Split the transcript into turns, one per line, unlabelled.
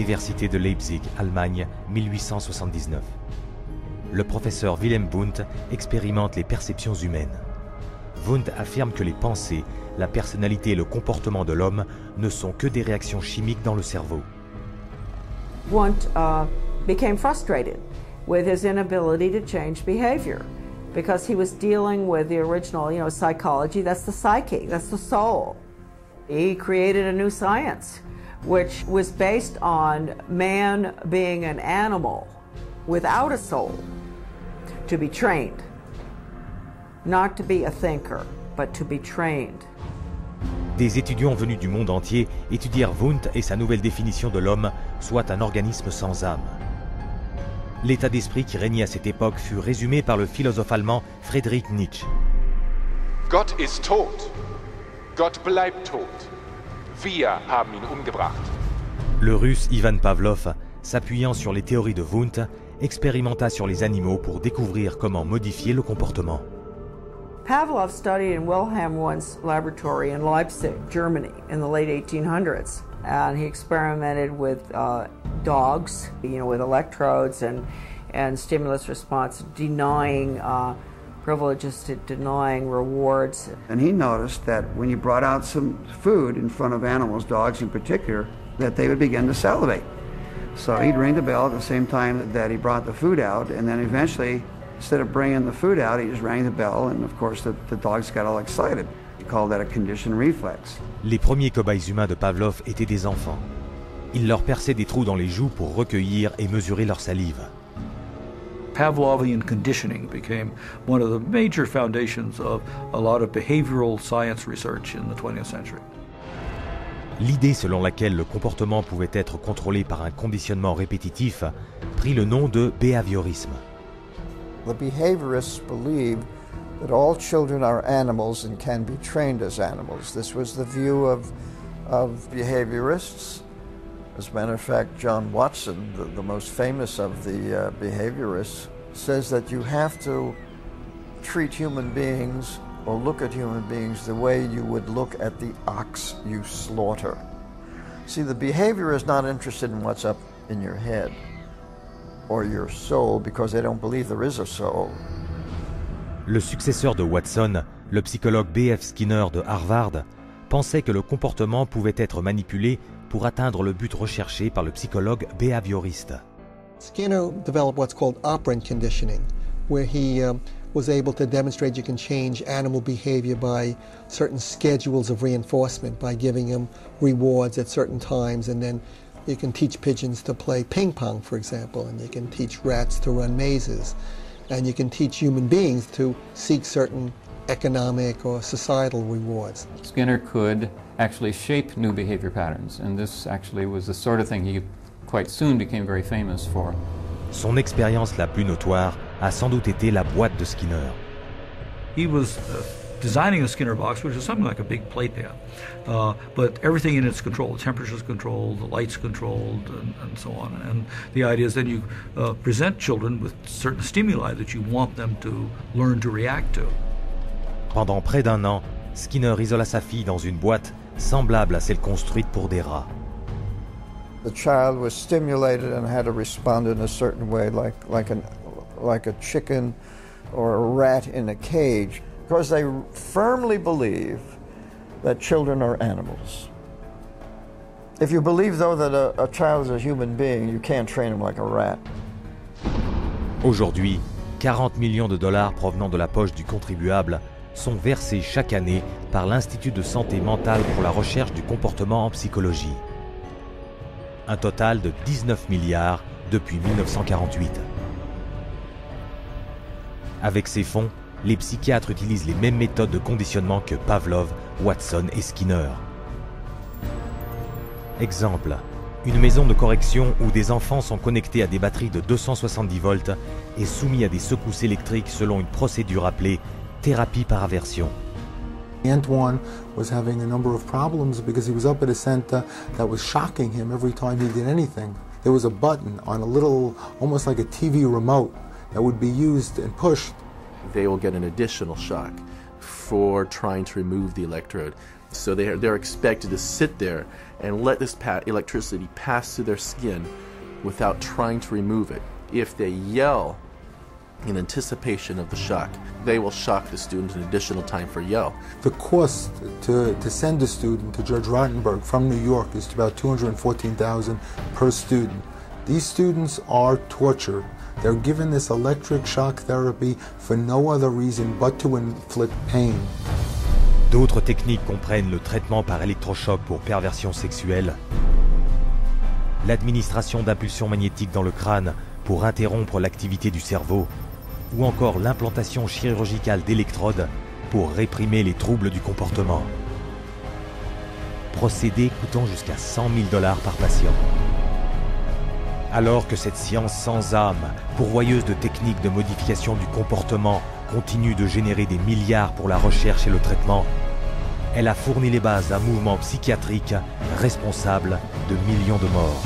l'université de Leipzig, Allemagne, 1879. Le professeur Wilhelm Wundt expérimente les perceptions humaines. Wundt affirme que les pensées, la personnalité et le comportement de l'homme ne sont que des réactions chimiques dans le cerveau.
Wundt became frustrated with his inability to change behavior because he was dealing with the original, psychology. That's the psyche, that's the soul. He created a new science which was based on man being an animal without a soul, to be trained. Not to be a thinker, but to be trained.
Des étudiants venus du monde entier étudièrent Wundt et sa nouvelle définition de l'homme, soit un organisme sans âme. L'état d'esprit qui régnait à cette époque fut résumé par le philosophe allemand Friedrich Nietzsche.
Gott ist tot. Gott bleibt tot. Wir haben ihn umgebracht.
Le russe Ivan Pavlov, s'appuyant sur les théories de Wundt, expérimenta sur les animaux pour découvrir comment modifier le comportement.
Pavlov studied in Wilhelm Wundt's laboratory in Leipzig, Germany, in the late 1800s. And he experimented with dogs, with electrodes and stimulus response, denying privileges to denying rewards.
And he noticed that when you brought out some food in front of animals, dogs in particular, that they would begin to salivate. So he'd ring the bell at the same time that he brought the food out, and then eventually, instead of bringing the food out, he just rang the bell, and of course the dogs got all excited. He called that a conditioned reflex.
Les premiers cobayes humains de Pavlov étaient des enfants. Il leur perçait des trous dans les joues pour recueillir et mesurer leur salive.
Pavlovian conditioning became one of the major foundations of a lot of behavioral science research in the 20th century.
L'idée selon laquelle le comportement pouvait être contrôlé par un conditionnement répétitif prit le nom de behaviorisme.
The behaviorists believed that all children are animals and can be trained as animals. This was the view of behaviorists. As a matter of fact, John Watson, the most famous of the behaviorists, says that you have to treat human beings or look at human beings the way you would look at the ox you slaughter. See, the behavior is not interested in what's up in your head or your soul because they don't believe there is a soul.
Le successeur de Watson, le psychologue B.F. Skinner de Harvard, pensait que le comportement pouvait être manipulé pour atteindre le but recherché par le psychologue behavioriste.
Skinner developed what's called operant conditioning, where he was able to demonstrate you can change animal behavior by certain schedules of reinforcement, by giving them rewards at certain times, and then you can teach pigeons to play ping pong, for example, and you can teach rats to run mazes, and you can teach human beings to seek certain economic or societal rewards.
Skinner could actually shape new behavior patterns, and this actually was the sort of thing he quite soon became very famous for.
Son expérience la plus notoire a sans doute été la boîte de Skinner.
He was designing a Skinner box, which is something like a big playpen, but everything in it's controlled. The temperature's controlled, the light's controlled, and so on. And the idea is then you present children with certain stimuli that you want them to learn to react to.
Pendant près d'un an, Skinner isola sa fille dans une boîte semblable à celle construite pour des rats.
The child was stimulated and had to respond in a certain way, like a chicken or a rat in a cage, because they firmly believe that children are animals. If you believe, though, that a child is a human being, you can't train him like a rat.
Aujourd'hui, 40 millions de dollars provenant de la poche du contribuable sont versés chaque année par l'Institut de santé mentale pour la recherche du comportement en psychologie. Un total de 19 milliards depuis 1948. Avec ces fonds, les psychiatres utilisent les mêmes méthodes de conditionnement que Pavlov, Watson et Skinner. Exemple, une maison de correction où des enfants sont connectés à des batteries de 270 volts et soumis à des secousses électriques selon une procédure appelée thérapie par aversion.
Antoine was having a number of problems because he was up at a center that was shocking him every time he did anything. There was a button on a little, almost like a TV remote, that would be used and pushed.
They will get an additional shock for trying to remove the electrode. So they're expected to sit there and let this electricity pass through their skin without trying to remove it. If they yell in anticipation of the shock, they will shock the student an additional time for yell.
The cost to send a student to Judge Rottenberg from New York is about $214,000 per student. These students are tortured. They're given this electric shock therapy for no other reason but to inflict pain.
D'autres techniques comprennent le traitement par électrochoc pour perversion sexuelle, l'administration d'impulsions magnétiques dans le crâne pour interrompre l'activité du cerveau, ou encore l'implantation chirurgicale d'électrodes pour réprimer les troubles du comportement. Procédé coûtant jusqu'à $100 000 par patient. Alors que cette science sans âme, pourvoyeuse de techniques de modification du comportement, continue de générer des milliards pour la recherche et le traitement, elle a fourni les bases d'un mouvement psychiatrique responsable de millions de morts.